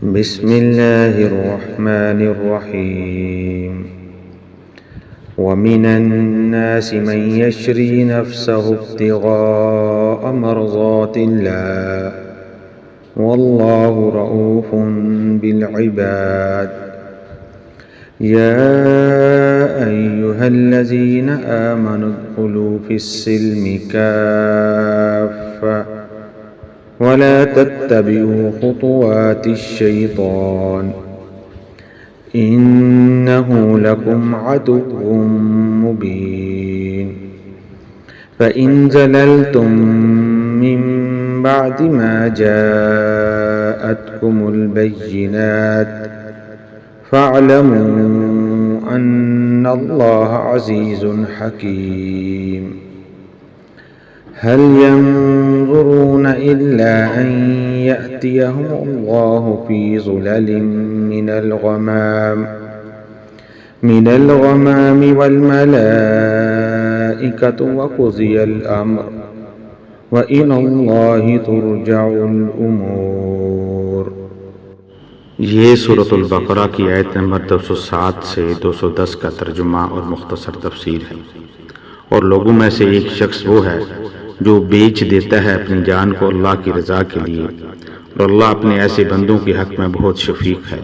بسم الله الرحمن الرحيم ومن الناس من يشري نفسه ابتغاء مرضات الله والله رؤوف بالعباد يا أيها الذين آمنوا ادخلوا في السلم كافة ولا تتبعوا خطوات الشيطان إنه لكم عدو مبين فإن زللتم من بعد ما جاءتكم البينات فاعلموا أن الله عزيز حكيم هل ينظرون إلا أن يأتيهم الله في ظلل من الغمام والملائكة وقضي الأمر وإلى الله ترجع الأمور۔ یہ سورۃ البقرہ کی آیت نمبر 207 سے 210 کا ترجمہ اور مختصر تفسیر ہے۔ اور لوگوں میں سے ایک شخص وہ ہے جو بیچ دیتا ہے اپنی جان کو اللہ کی رضا کے لیے، اور اللہ اپنے ایسے بندوں کے حق میں بہت شفیق ہے۔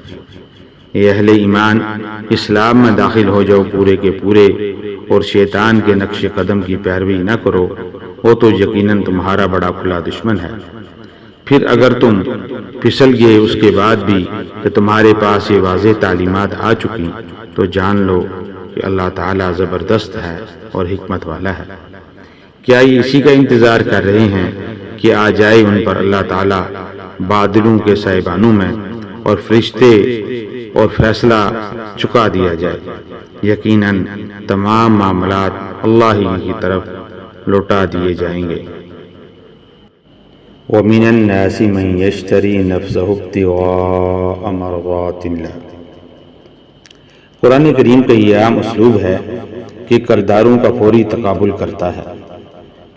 اے اہل ایمان، اسلام میں داخل ہو جاؤ پورے کے پورے، اور شیطان کے نقش قدم کی پیروی نہ کرو، وہ تو یقیناً تمہارا بڑا کھلا دشمن ہے۔ پھر اگر تم پھسل گئے اس کے بعد بھی کہ تمہارے پاس یہ واضح تعلیمات آ چکی، تو جان لو کہ اللہ تعالیٰ زبردست ہے اور حکمت والا ہے۔ کیا یہ اسی کا انتظار کر رہے ہیں کہ آ جائے ان پر اللہ تعالیٰ بادلوں کے سائبانوں میں اور فرشتے اور فیصلہ چکا دیا جائے؟ یقیناً تمام معاملات اللہ ہی کی طرف لوٹا دیے جائیں گے۔ وَمِنَ النَّاسِ مَن يَشْتَرِي نَفْسَهُ ابْتِغَاءَ مَرْضَاتِ اللَّهِ۔ قرآن کریم کا یہ عام اسلوب ہے کہ کرداروں کا فوری تقابل کرتا ہے۔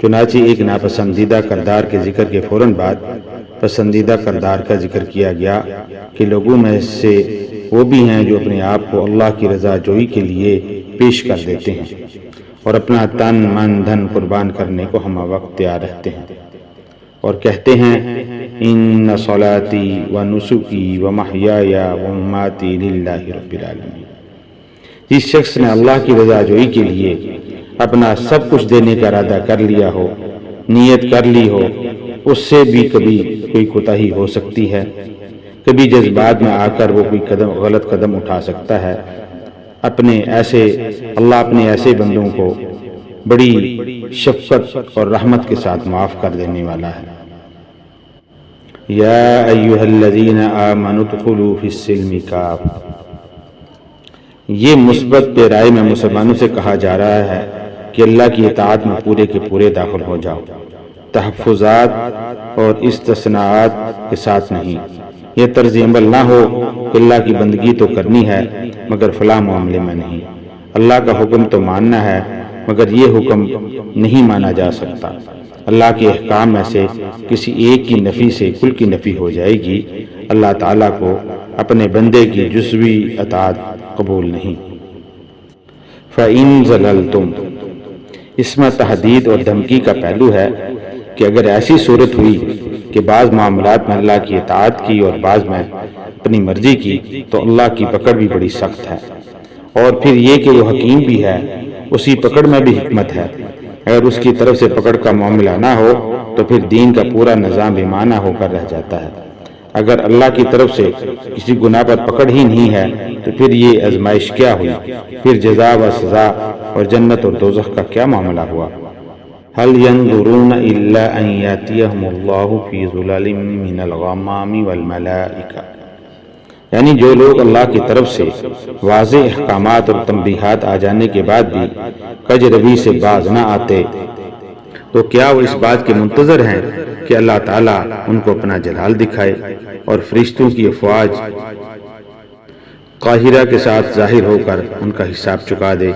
چنانچہ ایک ناپسندیدہ کردار کے ذکر کے فوراً بعد پسندیدہ کردار کا ذکر کیا گیا کہ لوگوں میں سے وہ بھی ہیں جو اپنے آپ کو اللہ کی رضا جوئی کے لیے پیش کر دیتے ہیں اور اپنا تن من دھن قربان کرنے کو ہمہ وقت تیار رہتے ہیں، اور کہتے ہیں ان صلاتی و نسکی و محیای و مماتی للہ رب العالمین۔ جس شخص نے اللہ کی رضا جوئی کے لیے اپنا سب کچھ دینے کا ارادہ کر لیا ہو، نیت کر لی ہو، اس سے بھی کبھی کوئی کوتاہی ہو سکتی ہے، کبھی جذبات میں آ کر وہ کوئی غلط قدم اٹھا سکتا ہے۔ اللہ اپنے ایسے بندوں کو بڑی شفقت اور رحمت کے ساتھ معاف کر دینے والا ہے۔ یا ایھا الذین آمنوا ادخلوا فی السلم کافۃ۔ یہ مثبت پیرائی میں مسلمانوں سے کہا جا رہا ہے کہ اللہ کی اطاعت میں پورے کے پورے داخل ہو جاؤ، تحفظات اور استثناءات کے ساتھ نہیں۔ یہ طرز عمل نہ ہو کہ اللہ کی بندگی تو کرنی ہے مگر فلاں معاملے میں نہیں، اللہ کا حکم تو ماننا ہے مگر یہ حکم نہیں مانا جا سکتا۔ اللہ کے احکام میں سے کسی ایک کی نفی سے کل کی نفی ہو جائے گی۔ اللہ تعالیٰ کو اپنے بندے کی جزوی اطاعت قبول نہیں۔ فَإِن زَلَلْتُمْ، اس میں تحدید اور دھمکی کا پہلو ہے کہ اگر ایسی صورت ہوئی کہ بعض معاملات میں اللہ کی اطاعت کی اور بعض میں اپنی مرضی کی تو اللہ کی پکڑ بھی بڑی سخت ہے، اور پھر یہ کہ وہ حکیم بھی ہے، اسی پکڑ میں بھی حکمت ہے۔ اگر اس کی طرف سے پکڑ کا معاملہ نہ ہو تو پھر دین کا پورا نظام بے معنی ہو کر رہ جاتا ہے۔ اگر اللہ کی طرف سے کسی گناہ پر پکڑ ہی نہیں ہے تو پھر یہ آزمائش کیا ہوئی؟ پھر جزا و سزا اور جنت اور دوزخ کا کیا معاملہ ہوا؟ هل ينظرون الا ان ياتيهم الله في ظلال من الغمام والملائكة، یعنی جو لوگ اللہ کی طرف سے واضح احکامات اور تنبیہات آ جانے کے بعد بھی کج روی سے باز نہ آتے تو کیا وہ اس بات کے منتظر ہیں کہ اللہ تعالیٰ ان کو اپنا جلال دکھائے اور فرشتوں کی افواج قاہرہ کے ساتھ ظاہر ہو کر ان کا حساب چکا دے؟